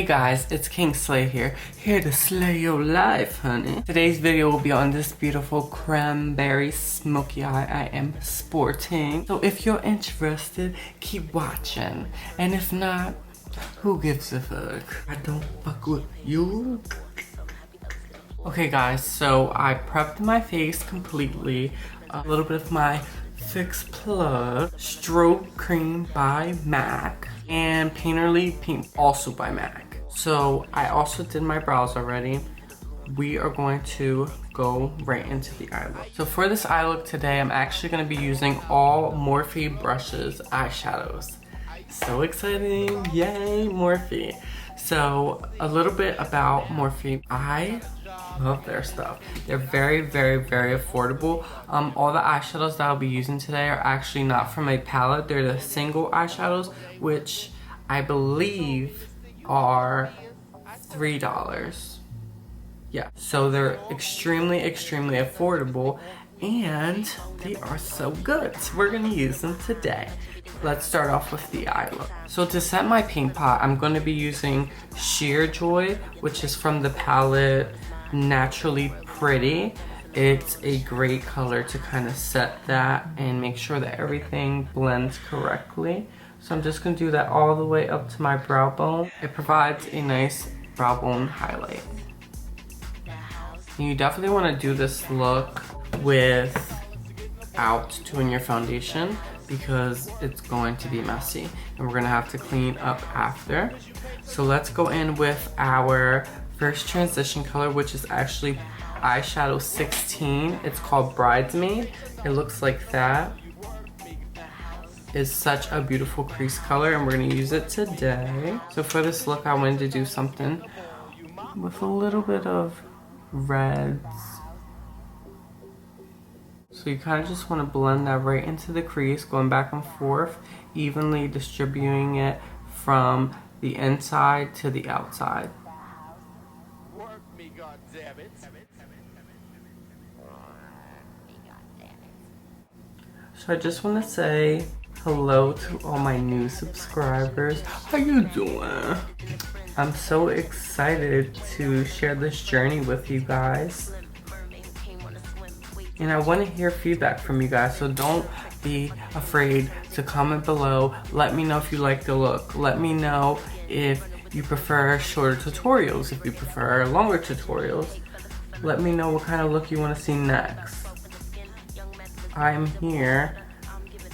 Hey guys, it's KVNGSLAY here to slay your life, honey. Today's video will be on this beautiful Cranberry Smokey eye I am sporting. So if you're interested, keep watching. And if not, who gives a fuck? I don't fuck with you. Okay guys, so I prepped my face completely. A little bit of my Fix Plus Strobe Cream by MAC and Painterly Pink also by MAC. So I also did my brows already. We are going to go right into the eye look. So for this eye look today, I'm actually going to be using all Morphe brushes eyeshadows. So exciting, yay Morphe. So a little bit about Morphe. I love their stuff. They're very affordable. All the eyeshadows that I'll be using today are actually not from a palette. They're the single eyeshadows, which I believe are $3. Yeah, so they're extremely affordable and they are so good. So we're gonna use them today. Let's start off with the eye look. So to set my paint pot, I'm going to be using Sheer Joy, which is from the palette Naturally Pretty. It's a great color to kind of set that and make sure that everything blends correctly. So I'm just going to do that all the way up to my brow bone. It provides a nice brow bone highlight. And you definitely want to do this look without doing your foundation, because it's going to be messy and we're gonna have to clean up after. So let's go in with our first transition color, which is actually eyeshadow 16. It's called Bridesmaid. It looks like that. It's such a beautiful crease color and we're gonna use it today. So for this look, I wanted to do something with a little bit of reds. So you kind of just want to blend that right into the crease, going back and forth, evenly distributing it from the inside to the outside. So I just want to say hello to all my new subscribers. How you doing? I'm so excited to share this journey with you guys. And I want to hear feedback from you guys, so don't be afraid to comment below. Let me know if you like the look. Let me know if you prefer shorter tutorials, if you prefer longer tutorials. Let me know what kind of look you want to see next. I am here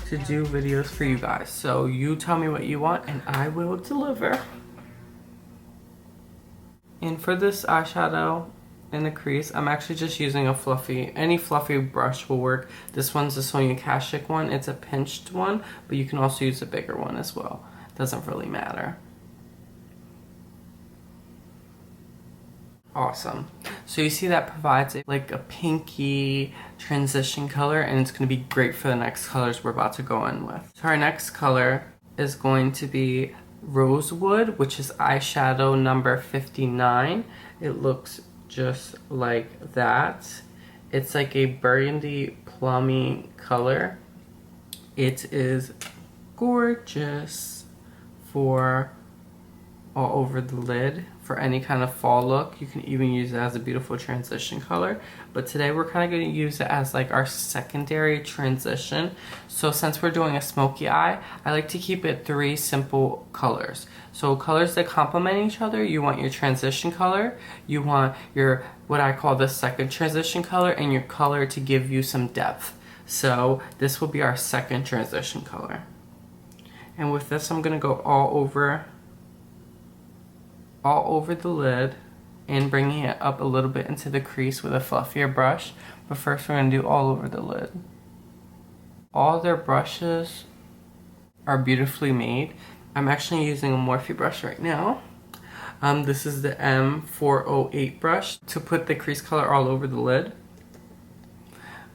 to do videos for you guys, so you tell me what you want and I will deliver. And for this eyeshadow, in the crease, I'm actually just using any fluffy brush will work. This one's the Sonia Kashuk one. It's a pinched one, but you can also use a bigger one as well. Doesn't really matter. Awesome. So you see that provides like a pinky transition color, and it's going to be great for the next colors we're about to go in with. So our next color is going to be Rosewood, which is eyeshadow number 59. It looks just like that. It's like a burgundy plummy color. It is gorgeous for all over the lid for any kind of fall look. You can even use it as a beautiful transition color, but today we're kind of going to use it as like our secondary transition. So since we're doing a smoky eye, I like to keep it 3 simple colors. So colors that complement each other. You want your transition color, you want your what I call the second transition color, and your color to give you some depth. So this will be our second transition color. And with this, I'm going to go all over the lid and bringing it up a little bit into the crease with a fluffier brush. But first we're going to do all over the lid. All their brushes are beautifully made. I'm actually using a Morphe brush right now. This is the M408 brush to put the crease color all over the lid.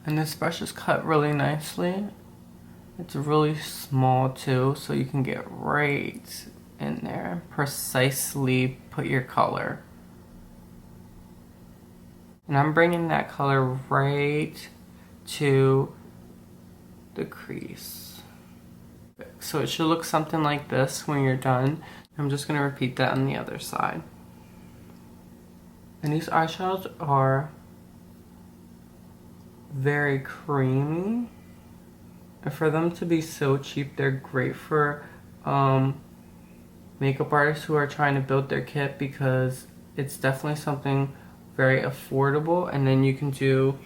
And this brush is cut really nicely. It's really small too, so you can get right in there, precisely put your color. And I'm bringing that color right to the crease. So it should look something like this when you're done. I'm just gonna repeat that on the other side. And these eyeshadows are very creamy. And for them to be so cheap, they're great for makeup artists who are trying to build their kit, because it's definitely something very affordable. And then you can do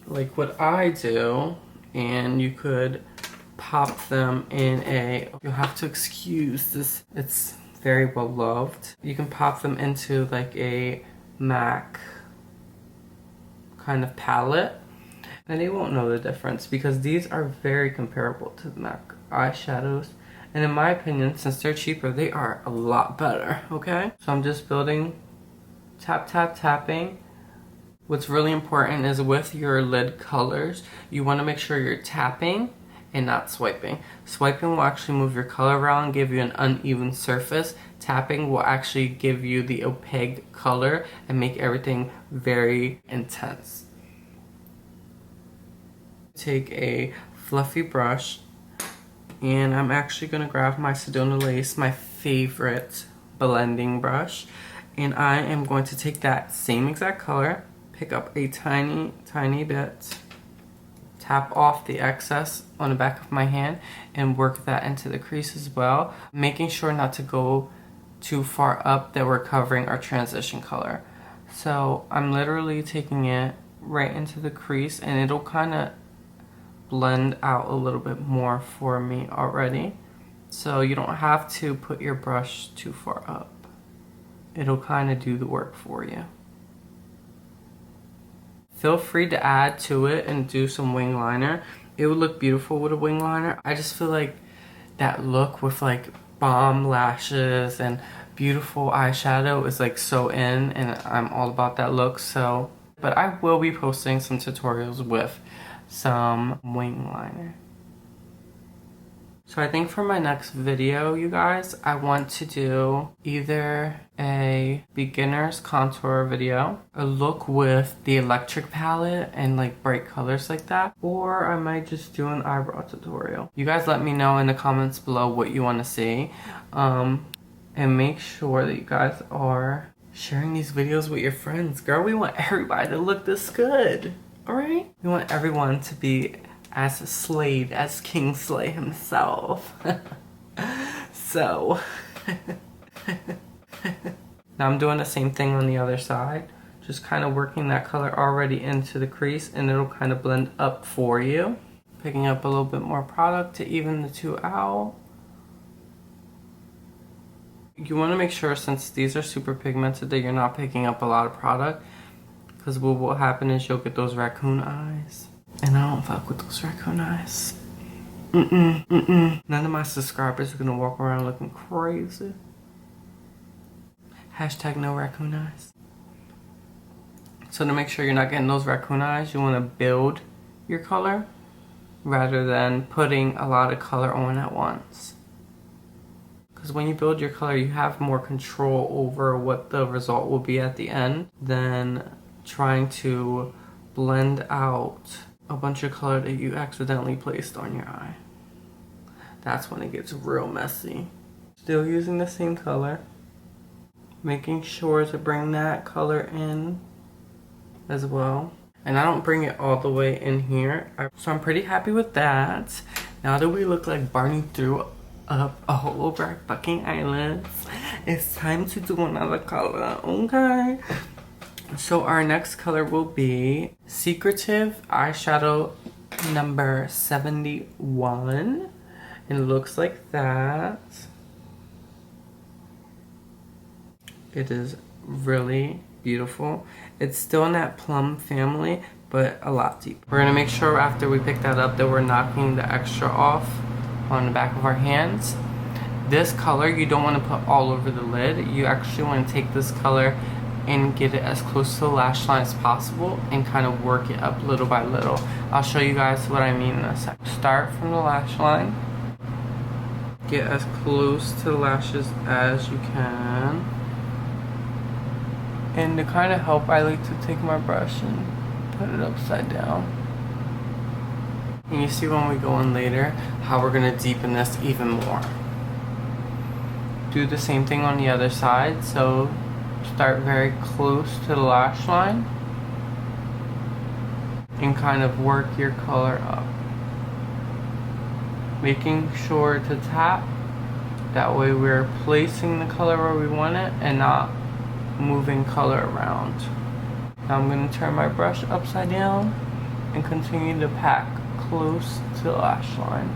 like what I do, and you could pop them in a, you'll have to excuse this, it's very well loved. You can pop them into like a MAC kind of palette, and they won't know the difference, because these are very comparable to the MAC eyeshadows. And in my opinion, since they're cheaper, they are a lot better, okay? So I'm just building, tap, tap, tapping. What's really important is with your lid colors, you want to make sure you're tapping and not swiping. Swiping will actually move your color around, give you an uneven surface. Tapping will actually give you the opaque color and make everything very intense. Take a fluffy brush, and I'm actually gonna grab my Sedona Lace, my favorite blending brush, and I am going to take that same exact color, pick up a tiny, tiny bit, tap off the excess on the back of my hand, and work that into the crease as well, making sure not to go too far up that we're covering our transition color. So I'm literally taking it right into the crease, and it'll kind of blend out a little bit more for me already. So you don't have to put your brush too far up. It'll kind of do the work for you. Feel free to add to it and do some wing liner. It would look beautiful with a wing liner. I just feel like that look with like bomb lashes and beautiful eyeshadow is like so in, and I'm all about that look. So, but I will be posting some tutorials with some wing liner. So I think for my next video, you guys, I want to do either a beginner's contour video, a look with the electric palette and like bright colors like that, or I might just do an eyebrow tutorial. You guys let me know in the comments below what you want to see. And make sure that you guys are sharing these videos with your friends. Girl, we want everybody to look this good, all right? We want everyone to be as slayed as King Slay himself. So now I'm doing the same thing on the other side, just kind of working that color already into the crease, and it'll kind of blend up for you. Picking up a little bit more product to even the two out. You want to make sure, since these are super pigmented, that you're not picking up a lot of product, because what will happen is you'll get those raccoon eyes. And I don't fuck with those raccoon eyes. None of my subscribers are gonna walk around looking crazy. Hashtag no raccoon eyes. So to make sure you're not getting those raccoon eyes, you wanna build your color rather than putting a lot of color on at once. Because when you build your color, you have more control over what the result will be at the end than trying to blend out a bunch of color that you accidentally placed on your eye. That's when it gets real messy. Still using the same color, making sure to bring that color in as well. And I don't bring it all the way in here. So I'm pretty happy with that. Now that we look like Barney threw up all over our fucking eyelids, it's time to do another color, okay? So our next color will be Secretive eyeshadow number 71. It looks like that. It is really beautiful. It's still in that plum family, but a lot deeper. We're gonna make sure after we pick that up that we're knocking the extra off on the back of our hands. This color you don't want to put all over the lid. You actually want to take this color and get it as close to the lash line as possible and kind of work it up little by little. I'll show you guys what I mean in a sec. Start from the lash line. Get as close to the lashes as you can. And to kind of help, I like to take my brush and put it upside down. And you see when we go in later how we're going to deepen this even more. do the same thing on the other side. So start very close to the lash line and kind of work your color up, making sure to tap. That way we're placing the color where we want it and not moving color around. Now I'm going to turn my brush upside down and continue to pack close to the lash line.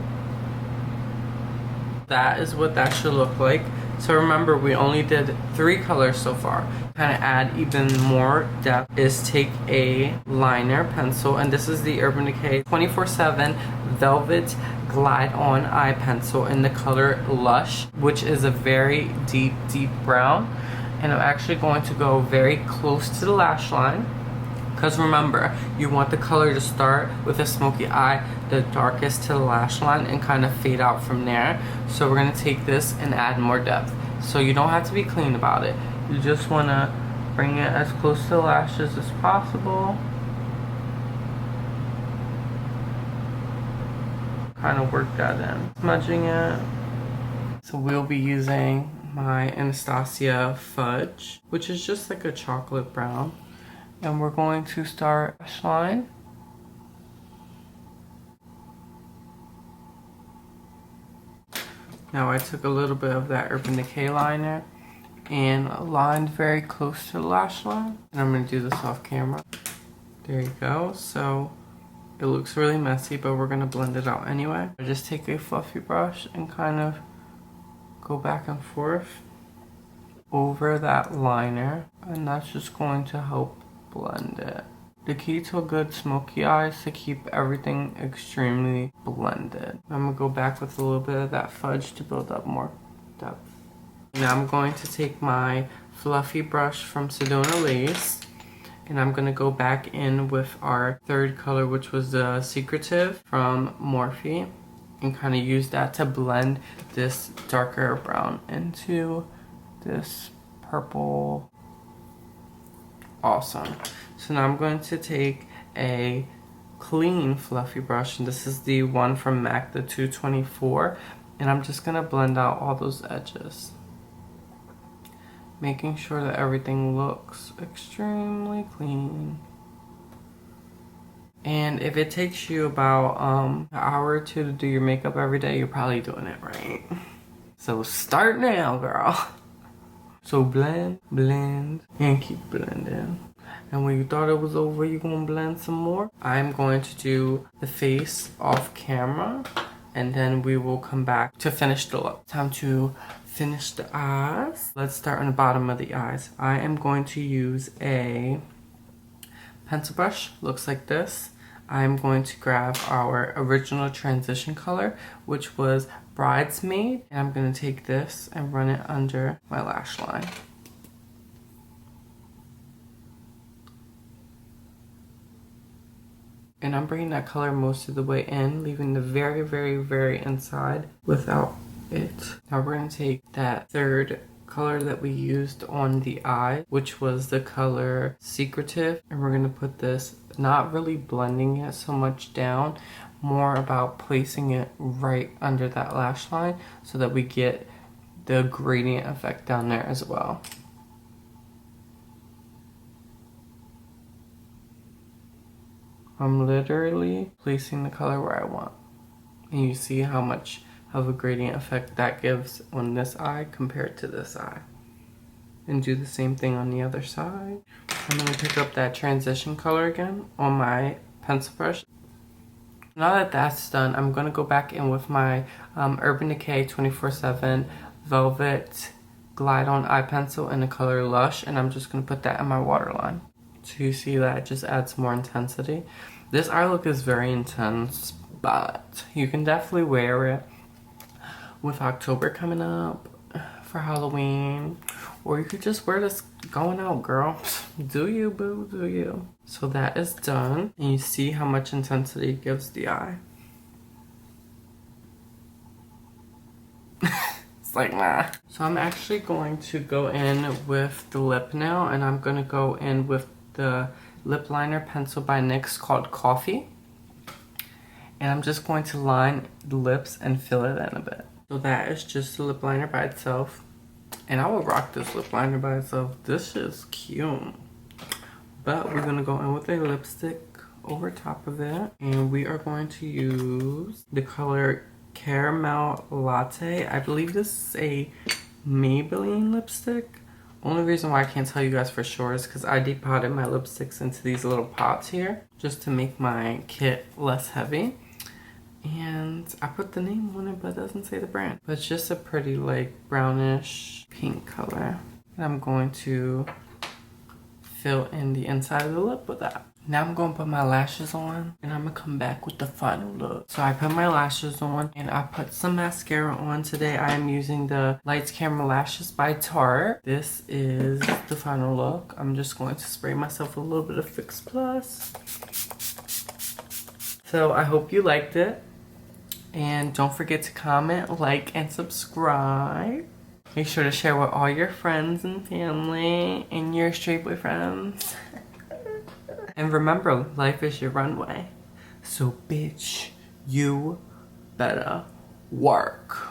That is what that should look like. So remember, we only did 3 colors so far. Kind of add even more depth is take a liner pencil, and this is the Urban Decay 24/7 Velvet Glide On Eye Pencil in the color Lush, which is a very deep brown. And I'm actually going to go very close to the lash line, because remember, you want the color to start with a smoky eye, the darkest to the lash line, and kind of fade out from there. So we're going to take this and add more depth. So you don't have to be clean about it. You just want to bring it as close to the lashes as possible. Kind of work that in. Smudging it. So we'll be using my Anastasia Fudge, which is just like a chocolate brown. And we're going to start lash line. Now I took a little bit of that Urban Decay liner and lined very close to the lash line. And I'm going to do this off camera. There you go. So it looks really messy, but we're going to blend it out anyway. I just take a fluffy brush and kind of go back and forth over that liner. And that's just going to help blend it. The key to a good smoky eye is to keep everything extremely blended. I'm going to go back with a little bit of that fudge to build up more depth. Now I'm going to take my fluffy brush from Sedona Lace, and I'm going to go back in with our third color, which was the Secretive from Morphe, and kind of use that to blend this darker brown into this purple. Awesome. So now I'm going to take a clean fluffy brush, and this is the one from MAC, the 224, and I'm just going to blend out all those edges, making sure that everything looks extremely clean. And if it takes you about an hour or two to do your makeup every day, you're probably doing it right. So start now, girl. So blend, blend, and keep blending. And when you thought it was over, you're gonna blend some more. I'm going to do the face off camera, and then we will come back to finish the look. Time to finish the eyes. Let's start on the bottom of the eyes. I am going to use a pencil brush, looks like this. I'm going to grab our original transition color, which was Bridesmaid, and I'm going to take this and run it under my lash line. And I'm bringing that color most of the way in, leaving the very, very, very inside without it. Now we're going to take that third color that we used on the eye, which was the color Secretive, and we're going to put this, not really blending it so much down, more about placing it right under that lash line so that we get the gradient effect down there as well. I'm literally placing the color where I want, and you see how much of a gradient effect that gives on this eye compared to this eye. And do the same thing on the other side. I'm going to pick up that transition color again on my pencil brush. Now that that's done, I'm going to go back in with my Urban Decay 24/7 Velvet Glide On Eye Pencil in the color Lush, and I'm just going to put that in my waterline. So you see that it just adds more intensity. This eye look is very intense, but you can definitely wear it with October coming up for Halloween, or you could just wear this going out, girl. Do you, boo, do you? So that is done, and you see how much intensity it gives the eye. It's like, nah. So I'm actually going to go in with the lip now, and I'm going to go in with the lip liner pencil by NYX called Coffe. And I'm just going to line the lips and fill it in a bit. So that is just the lip liner by itself. And I will rock this lip liner by itself. This is cute. But we're gonna go in with a lipstick over top of it. And we are going to use the color Caramel Latte. I believe this is a Maybelline lipstick. Only reason why I can't tell you guys for sure is because I depotted my lipsticks into these little pots here just to make my kit less heavy. And I put the name on it, but it doesn't say the brand. But it's just a pretty like brownish pink color. And I'm going to fill in the inside of the lip with that. Now I'm going to put my lashes on and I'm going to come back with the final look. So I put my lashes on and I put some mascara on. Today I am using the Lights Camera Lashes by Tarte. This is the final look. I'm just going to spray myself a little bit of Fix Plus. So I hope you liked it. And don't forget to comment, like, and subscribe. Make sure to share with all your friends and family and your straight boyfriends. And remember, life is your runway. So bitch, you better work.